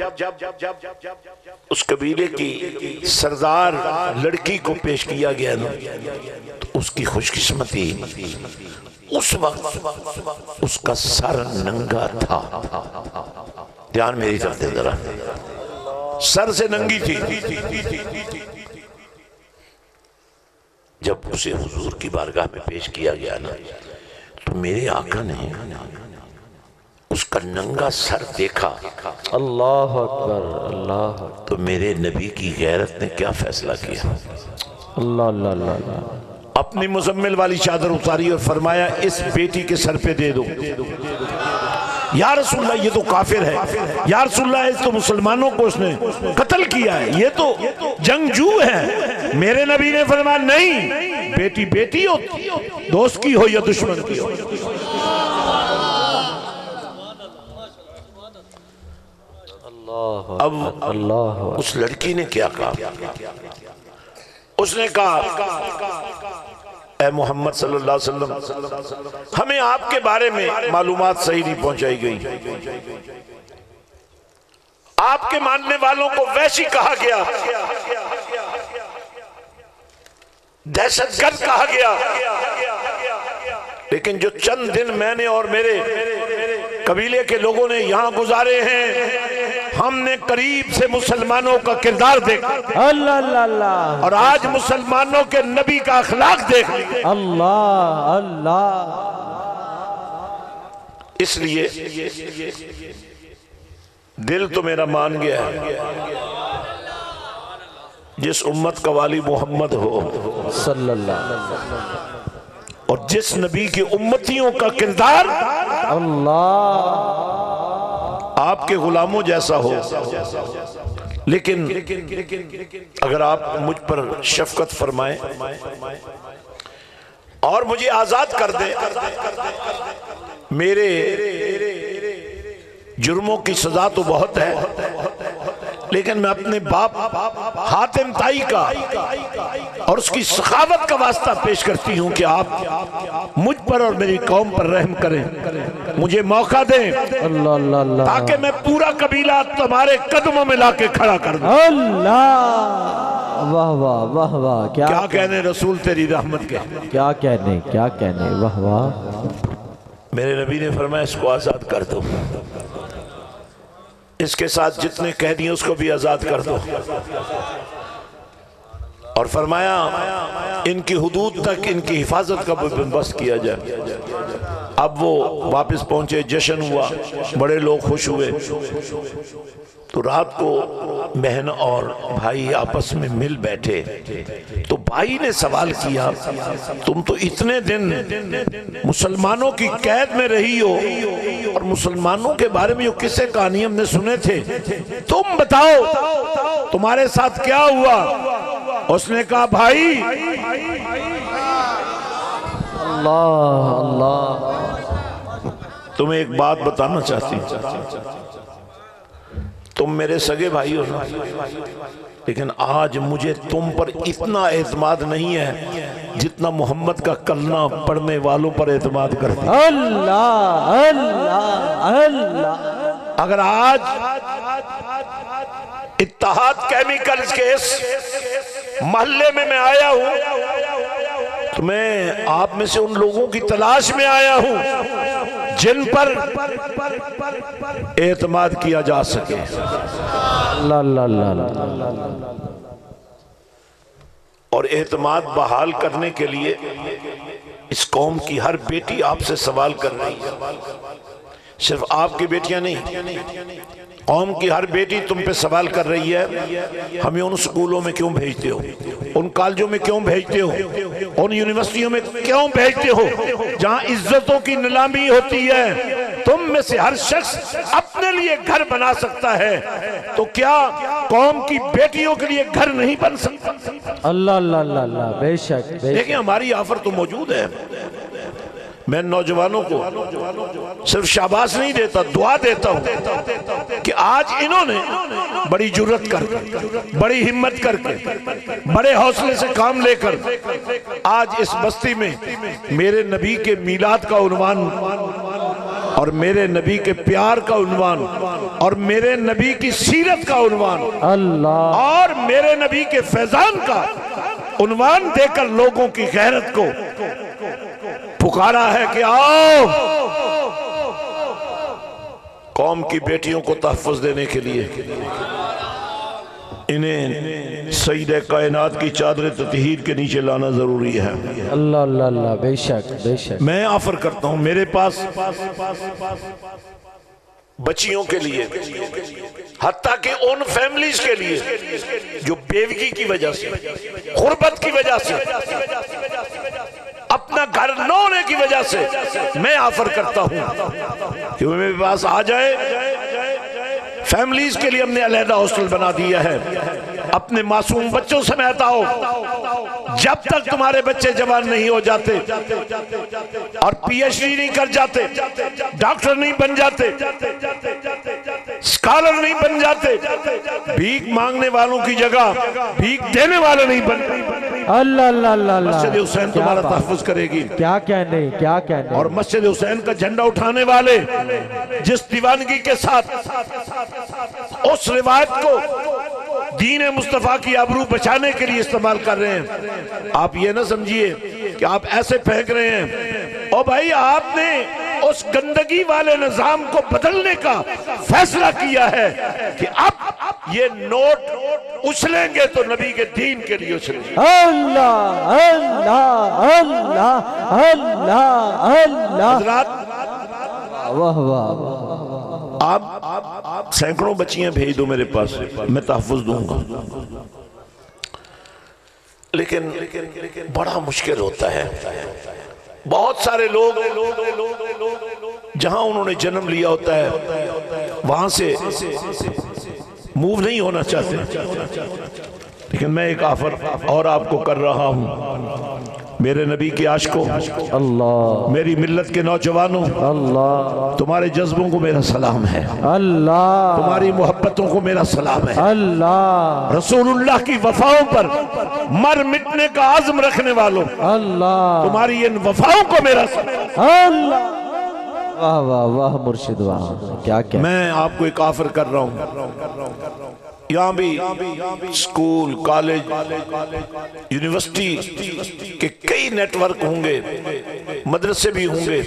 اس قبیلے کی سردار لڑکی کو پیش کیا گیا نا, تو اس کی خوش قسمتی اس وقت اس کا سر ننگا تھا. دھیان میری طرف دے ذرا, سر سے ننگی تھی. جب اسے حضور کی بارگاہ میں پیش کیا گیا نا, تو میرے آقا نے اس کا ننگا سر دیکھا. اللہ اکبر, اللہ. تو میرے نبی کی غیرت نے کیا فیصلہ کیا؟ اللہ اللہ اللہ. اپنی مزمل والی چادر اتاری اور فرمایا اس بیٹی کے سر پہ دے دو. یا رسول اللہ یہ تو کافر ہے, یا رسول اللہ اس تو مسلمانوں کو اس نے قتل کیا ہے, یہ تو جنگجو ہے. میرے نبی نے فرمایا نہیں, بیٹی بیٹی ہو, دوست کی ہو یا دشمن کی ہو. اب اس لڑکی نے کیا کہا؟ اس نے کہا اے محمد صلی اللہ علیہ وسلم, ہمیں آپ کے بارے میں معلومات صحیح نہیں پہنچائی گئی. آپ کے ماننے والوں کو ویسی کہا گیا, دہشت گرد کہا گیا, لیکن جو چند دن میں نے اور میرے قبیلے کے لوگوں نے یہاں گزارے ہیں, ہم نے قریب سے مسلمانوں کا کردار دیکھا. اللہ اللہ اللہ. اور آج مسلمانوں کے نبی کا اخلاق دیکھ. اللہ اللہ. اس لیے دل تو میرا مان گیا ہے, جس امت کا والی محمد ہو صلی اللہ علیہ وسلم, اور جس نبی کی امتیوں کا کردار اللہ آپ کے غلاموں جیسا ہو. لیکن اگر آپ مجھ پر شفقت فرمائیں اور مجھے آزاد کر دیں, میرے جرموں کی سزا تو بہت ہے, لیکن میں اپنے باپ حاتم طائی کا اور اس کی سخاوت کا واسطہ پیش کرتی ہوں کہ آپ مجھ پر اور میری قوم پر رحم کریں, مجھے موقع دیں تاکہ میں پورا قبیلہ تمہارے قدموں میں لا کے کھڑا کر دوں. اللہ, واہ واہ واہ واہ. کیا کہنے رسول تیری رحمت کے, کیا کہنے, کیا کہنے, واہ واہ. میرے نبی نے فرمایا اس کو آزاد کر دو, اس کے ساتھ جتنے قیدی ہیں اس کو بھی آزاد کر دو. اور فرمایا ان کی حدود تک ان کی حفاظت کا بندوبست کیا جائے۔ اب وہ واپس پہنچے، جشن ہوا، بڑے لوگ خوش ہوئے۔ تو رات کو بہن اور بھائی آپس میں مل بیٹھے، تو بھائی نے سوال کیا تم تو اتنے دن مسلمانوں کی قید میں رہی ہو اور مسلمانوں کے بارے میں جو قصے کہانی ہم نے سنے تھے، تم بتاؤ تمہارے ساتھ کیا ہوا؟ اس نے کہا بھائی اللہ تمہیں ایک بات بتانا چاہتی ہوں، تم میرے سگے بھائی ہو نا، لیکن آج مجھے تم پر اتنا اعتماد نہیں ہے جتنا محمد کا کلمہ پڑھنے والوں پر اعتماد کرتا ہوں۔ اللہ اللہ اللہ، اگر آج اتحاد کیمیکلز کے اس محلے میں آیا ہوں تو میں آپ میں سے ان لوگوں کی تلاش میں آیا ہوں جن پر اعتماد کیا جا سکے۔ اللہ اللہ اللہ، اور اعتماد بحال کرنے کے لیے اس قوم کی ہر بیٹی آپ سے سوال کر رہی ہے، صرف آپ کی بیٹیاں نہیں، قوم کی ہر بیٹی تم پہ سوال کر رہی ہے ہمیں ان سکولوں میں کیوں بھیجتے ہو، ان کالجوں میں کیوں بھیجتے ہو، ان یونیورسٹیوں میں کیوں بھیجتے ہو جہاں عزتوں کی نیلامی ہوتی ہے۔ تم میں سے ہر شخص اپنے لیے گھر بنا سکتا ہے، تو کیا قوم کی بیٹیوں کے لیے گھر نہیں بن سکتا؟ اللہ اللہ اللہ، بے شک بے دیکھیں ہماری آفر تو موجود ہے۔ میں نوجوانوں کو صرف شاباش نہیں دیتا، دعا دیتا ہوں کہ آج انہوں نے بڑی جرت کر کے، بڑی ہمت کر کے، بڑے حوصلے سے کام لے کر آج اس بستی میں میرے نبی کے میلاد کا عنوان اور میرے نبی کے پیار کا عنوان اور میرے نبی کی سیرت کا عنوان اللہ، اور میرے نبی کے فیضان کا عنوان دے کر لوگوں کی غیرت کو پکارا ہے کہ آؤ قوم کی بیٹیوں کو تحفظ دینے کے لیے انہیں سید کائنات کی چادر تطہیر کے نیچے لانا ضروری ہے۔ اللہ اللہ اللہ، بے شک بے شک، میں آفر کرتا ہوں میرے پاس بچیوں کے لیے، حتیٰ کہ ان فیملیز کے لیے جو بیوگی کی وجہ سے، غربت کی وجہ سے، اپنا گھر نہ ہونے کی وجہ سے میں آفر کرتا ہوں کہ وہ میرے پاس آ جائے۔ فیملیز کے لیے ہم نے علیحدہ ہاسٹل بنا دیا ہے، اپنے معصوم بچوں سمیت آؤ، جب تک تمہارے بچے جوان نہیں ہو جاتے اور پی ایچ ڈی نہیں کر جاتے، ڈاکٹر نہیں بن جاتے، اسکالر نہیں بن جاتے، بھیک مانگنے والوں کی جگہ بھیک دینے والے نہیں بنتے۔ اللہ اللہ اللہ، مسجد حسین تمہارا تحفظ کرے گی، کیا کہنے کیا کہنے، اور مسجد حسین کا جھنڈا اٹھانے والے جس دیوانگی کے ساتھ اس روایت کو دین مصطفیٰ کی آبرو بچانے کے لیے استعمال کر رہے ہیں، آپ یہ نہ سمجھیے کہ آپ ایسے پھینک رہے ہیں۔ او بھائی آپ نے اس گندگی والے نظام کو بدلنے کا فیصلہ کیا ہے کہ اب یہ نوٹ اچھلیں گے تو نبی کے دین کے لیے اچھلیں گے۔ اللہ اللہ اللہ اللہ اللہ، حضرات واہ واہ، آپ سینکڑوں بچیاں بھیج دو میرے پاس، میں تحفظ دوں گا، لیکن بڑا مشکل ہوتا ہے۔ بہت سارے لوگ جہاں انہوں نے جنم لیا ہوتا ہے وہاں سے موو نہیں ہونا چاہتے، لیکن میں ایک آفر اور آپ کو کر رہا ہوں، میرے نبی کے عاشقوں، اللہ میری ملت کے نوجوانوں، اللہ تمہارے جذبوں کو میرا سلام ہے، اللہ، تمہاری محبتوں کو میرا سلام ہے، اللہ رسول اللہ کی وفاؤں پر مر مٹنے کا عزم رکھنے والوں، اللہ، تمہاری ان وفاؤں کو میرا سلام۔ اللہ، واہ واہ واہ مرشد واہ، کیا کیا، میں آپ کو ایک آفر کر رہا ہوں، یہاں بھی سکول، کالج، یونیورسٹی کے کئی نیٹ ورک ہوں گے، مدرسے بھی ہوں گے،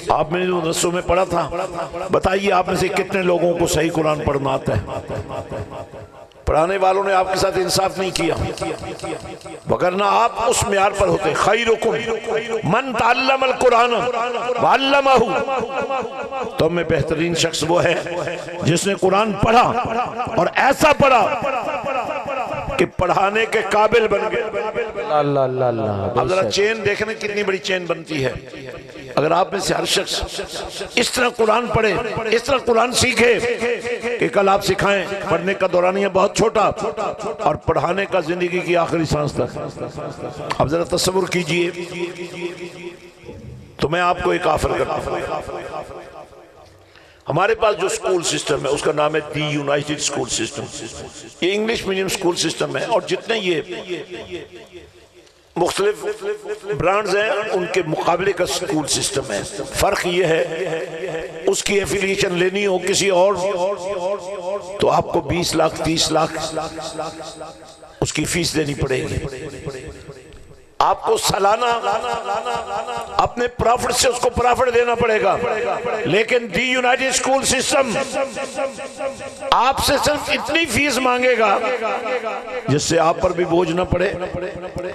آپ میں نے مدرسوں میں پڑھا تھا، بتائیے آپ میں سے کتنے لوگوں کو صحیح قرآن پڑھنا آتا ہے؟ پڑھانے والوں نے آپ کے ساتھ انصاف نہیں کیا، وگرنہ آپ اس معیار پر ہوتے. خیرکم من تعلم القرآن وعلمہ، تو میں بہترین شخص وہ ہے جس نے قرآن پڑھا اور ایسا پڑھا کہ پڑھانے کے قابل بن گئے. اللہ اللہ اللہ. اب ذرا چین دیکھنے کتنی بڑی چین بنتی ہے. اگر آپ میں سے ہر شخص اس طرح قرآن پڑھے، اس طرح قرآن سیکھے کہ کل آپ سکھائیں. پڑھنے کا دورانیہ بہت چھوٹا اور پڑھانے کا زندگی کی آخری سانس تک. اب ذرا تصور کیجئے تو میں آپ کو ایک آفر کرتا ہوں. ہمارے پاس جو سکول سسٹم ہے اس کا نام ہے دی یونائٹڈ سکول سسٹم. یہ انگلش میڈیم سکول سسٹم ہے، اور جتنے یہ مختلف برانڈز ہیں ان کے مقابلے کا سکول سسٹم ہے. فرق یہ ہے اس کی ایفیلیشن لینی ہو کسی اور تو آپ کو 20 لاکھ 30 لاکھ اس کی فیس دینی پڑے گی. آپ کو سالانہ اپنے پرافٹ سے اس کو پرافٹ دینا پڑے گا. لیکن دی یونائٹڈ سکول سسٹم آپ سے صرف اتنی فیس مانگے گا جس سے آپ پر بھی بوجھ نہ پڑے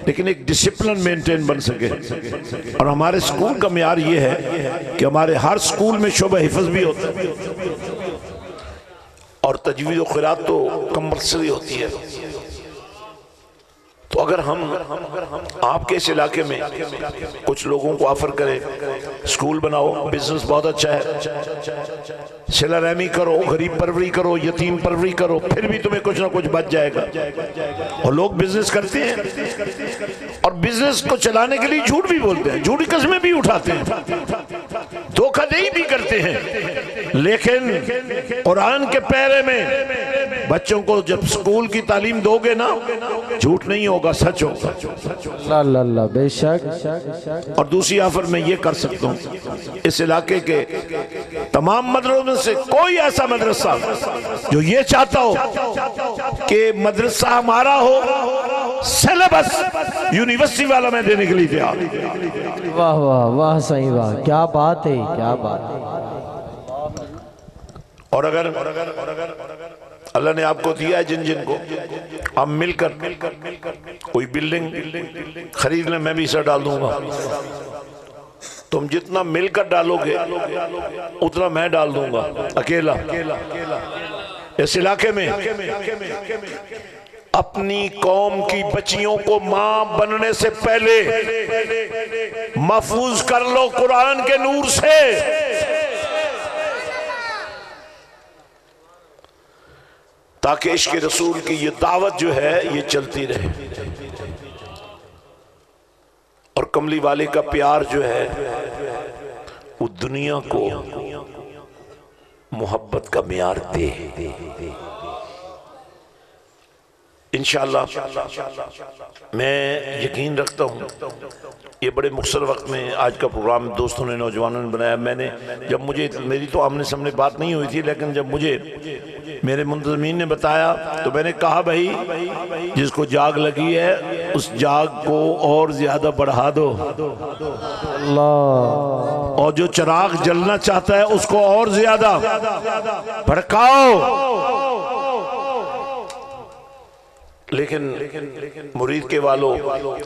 لیکن ایک ڈسپلن مینٹین بن سکے. اور ہمارے سکول کا معیار یہ ہے کہ ہمارے ہر سکول میں شعبہ حفظ بھی ہوتا ہے اور تجوید و قرات تو کمپلسری ہوتی ہے. تو اگر ہم آپ کے اس علاقے میں کچھ لوگوں کو آفر کریں سکول بناؤ، بزنس بہت اچھا ہے، صلہ رحمی کرو، غریب پروری کرو، یتیم پروری کرو، پھر بھی تمہیں کچھ نہ کچھ بچ جائے گا. اور لوگ بزنس کرتے ہیں اور بزنس کو چلانے کے لیے جھوٹ بھی بولتے ہیں، جھوٹی قسمیں بھی اٹھاتے ہیں، دھوکہ دہی بھی کرتے ہیں. لیکن قرآن کے پیرے میں بچوں کو جب سکول کی تعلیم دو گے نا، جھوٹ نہیں ہوگا، سچ ہوگا. اللہ اللہ بے شک. اور دوسری آفر میں یہ کر سکتا ہوں، اس علاقے کے تمام مدرسوں میں سے کوئی ایسا مدرسہ جو یہ چاہتا ہو کہ مدرسہ ہمارا ہو سیلیبس یونیورسٹی والا میں دینے کے لیے تیار. واہ واہ واہ صحیح واہ، کیا بات ہے کیا بات ہے. اور اگر اللہ نے آپ کو دیا ہے جن کو آپ مل کر کوئی بلڈنگ خرید لیں، میں بھی اسے ڈال دوں گا. تم جتنا مل کر ڈالو گے اتنا میں ڈال دوں گا اکیلا. اس علاقے میں اپنی قوم کی بچیوں کو ماں بننے سے پہلے محفوظ کر لو قرآن کے نور سے. تاکہ عشق رسول کی یہ دعوت جو ہے یہ چلتی رہے اور کملی والے کا پیار جو ہے وہ دنیا کو محبت کا معیار دے. انشاءاللہ میں یقین رکھتا ہوں یہ بڑے مختصر وقت میں آج کا پروگرام دوستوں نے نوجوانوں نے بنایا. میں نے جب مجھے میری تو آمنے سامنے بات نہیں ہوئی تھی، لیکن جب مجھے میرے منتظمین نے بتایا تو میں نے کہا بھائی جس کو جاگ لگی ہے اس جاگ کو اور زیادہ بڑھا دو، اللہ. اور جو چراغ جلنا چاہتا ہے اس کو اور زیادہ بھڑکاؤ. لیکن مرید کے والوں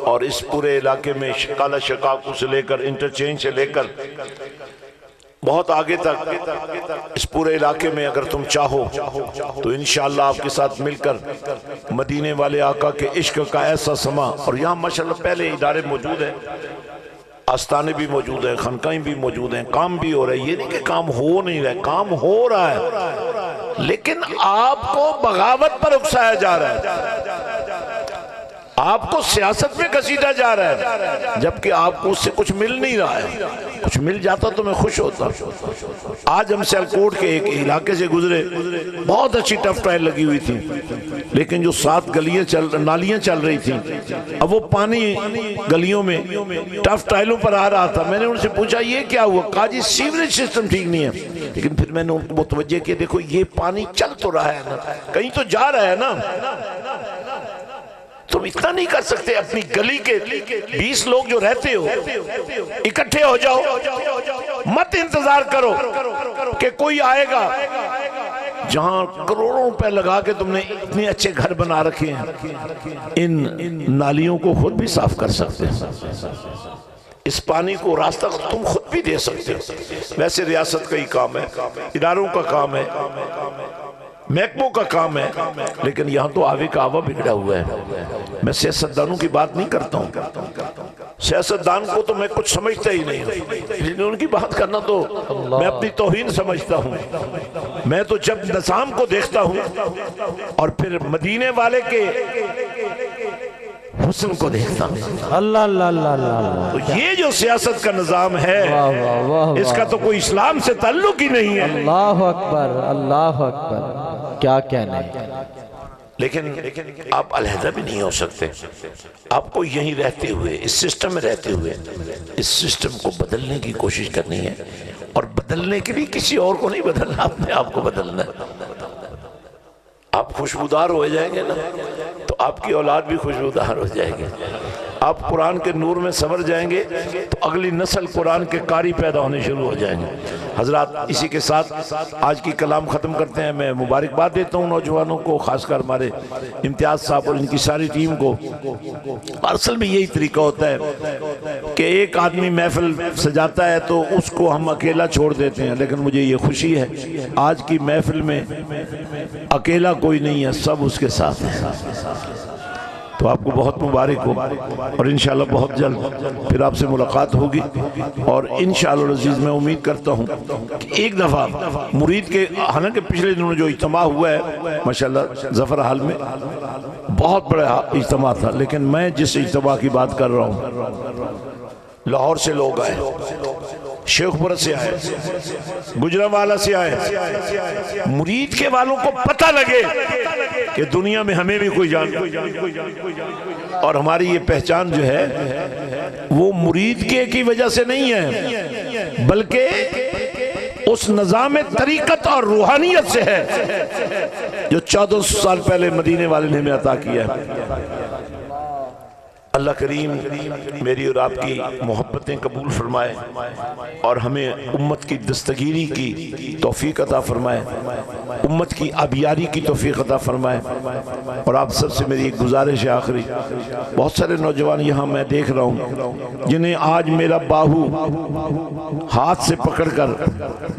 اور اس پورے علاقے میں شکالہ شکاکو سے لے کر انٹرچینج سے لے کر بہت آگے تک اس پورے علاقے میں اگر تم چاہو تو انشاءاللہ آپ کے ساتھ مل کر مدینے والے آقا کے عشق کا ایسا سما. اور یہاں ماشاءاللہ پہلے ادارے موجود ہیں، آستانے بھی موجود ہیں، خانقاہیں بھی موجود ہیں، کام بھی ہو رہا ہے. یہ نہیں کہ کام ہو نہیں رہا ہے، کام ہو رہا ہے، لیکن آپ کو بغاوت پر اکسایا جا رہا ہے، آپ کو سیاست میں گھسیٹا جا رہا ہے، جبکہ آپ کو اس سے کچھ مل نہیں رہا ہے. کچھ مل جاتا تو میں خوش ہوتا. آج ہم سیالکوٹ کے ایک علاقے سے گزرے، بہت اچھی ٹف ٹائل لگی ہوئی تھی، لیکن جو 7 نالیاں چل رہی تھیں، اب وہ پانی گلیوں میں ٹف ٹائلوں پر آ رہا تھا. میں نے ان سے پوچھا یہ کیا ہوا؟ کہا جی سیوریج سسٹم ٹھیک نہیں ہے. لیکن پھر میں نے ان کو متوجہ کیا دیکھو یہ پانی چل تو رہا ہے نا، کہیں تو جا رہا ہے نا. تم اتنا نہیں کر سکتے اپنی گلی کے 20 لوگ جو رہتے ہو اکٹھے ہو جاؤ، مت انتظار کرو کہ کوئی آئے گا جہاں کروڑوں روپے لگا کے تم نے اتنے اچھے گھر بنا رکھے ہیں، ان نالیوں کو خود بھی صاف کر سکتے ہیں، اس پانی کو راستہ تم خود بھی دے سکتے ہو۔ ویسے ریاست کا ہی کام ہے، اداروں کا کام ہے، محکموں کا کام ہے، لیکن یہاں تو آوے کا آوا بگڑا ہوا ہے۔ میں سیاستدانوں کی بات نہیں کرتا ہوں، سیاستدان کو تو میں کچھ سمجھتا ہی نہیں ہوں، لیکن ان کی بات کرنا تو میں اپنی توہین سمجھتا ہوں۔ میں تو جب نظام کو دیکھتا ہوں اور پھر مدینے والے کے حسن کو دیکھتا ہوں، اللہ اللہ اللہ اللہ، تو یہ جو سیاست کا نظام ہے اس کا تو کوئی اسلام سے تعلق ہی نہیں ہے۔ اللہ اکبر اللہ اکبر، کیا کہنے۔ لیکن آپ علیحدہ بھی نہیں ہو سکتے، آپ کو یہیں رہتے ہوئے، اس سسٹم میں رہتے ہوئے اس سسٹم کو بدلنے کی کوشش کرنی ہے، اور بدلنے کے لیے کسی اور کو نہیں بدلنا، اپنے آپ کو بدلنا ہے۔ آپ خوشبودار ہو جائیں گے نا تو آپ کی اولاد بھی خوشبودار ہو جائے گی، آپ قرآن کے نور میں سنور جائیں گے تو اگلی نسل قرآن کے قاری پیدا ہونے شروع ہو جائیں گے۔ حضرات، اسی کے ساتھ آج کی کلام ختم کرتے ہیں۔ میں مبارکباد دیتا ہوں نوجوانوں کو، خاص کر ہمارے امتیاز صاحب اور ان کی ساری ٹیم کو۔ اصل میں یہی طریقہ ہوتا ہے کہ ایک آدمی محفل سجاتا ہے تو اس کو ہم اکیلا چھوڑ دیتے ہیں، لیکن مجھے یہ خوشی ہے آج کی محفل میں اکیلا کوئی نہیں ہے، سب اس کے ساتھ ہیں۔ تو آپ کو بہت مبارک ہو، اور انشاءاللہ بہت جلد پھر آپ سے ملاقات ہوگی، اور انشاءاللہ العزیز میں امید کرتا ہوں کہ ایک دفعہ مرید کے، حالانکہ پچھلے دنوں جو اجتماع ہوا ہے ماشاءاللہ ظفر حال میں بہت بڑا اجتماع تھا، لیکن میں جس اجتماع کی بات کر رہا ہوں، لاہور سے لوگ آئے، شیخ پورہ سے آئے، گجرانوالہ سے آئے، مرید کے والوں کو پتہ لگے کہ دنیا میں ہمیں بھی کوئی جان، اور ہماری یہ پہچان جو ہے وہ مرید کے کی وجہ سے نہیں ہے، بلکہ اس نظام طریقت اور روحانیت سے ہے جو 1400 سال پہلے مدینے والے نے ہمیں عطا کیا ہے۔ اللہ کریم میری اور آپ کی محبتیں قبول فرمائے، اور ہمیں امت کی دستگیری کی توفیق عطا فرمائے، امت کی آبیاری کی توفیق عطا فرمائے۔ اور آپ سب سے میری ایک گزارش ہے آخری، بہت سارے نوجوان یہاں میں دیکھ رہا ہوں جنہیں آج میرا باہو ہاتھ سے پکڑ کر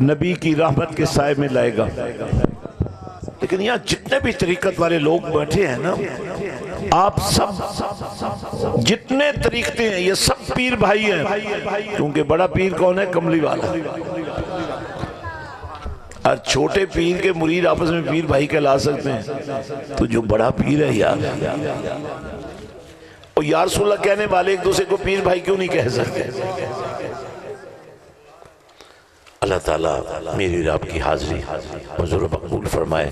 نبی کی رحمت کے سائے میں لائے گا، لیکن یہاں جتنے بھی طریقت والے لوگ بیٹھے ہیں نا، آپ سب جتنے طریقتے ہیں یہ سب پیر بھائی ہیں، کیونکہ بڑا پیر کون ہے؟ کملی والا۔ اور چھوٹے پیر کے مرید آپس میں پیر بھائی کہلا سکتے ہیں، تو جو بڑا پیر ہے یار، اور یا رسول اللہ کہنے والے ایک دوسرے کو پیر بھائی کیوں نہیں کہہ سکتے؟ اللہ تعالیٰ میری اور آپ کی حاضری حضور مقبول فرمائے۔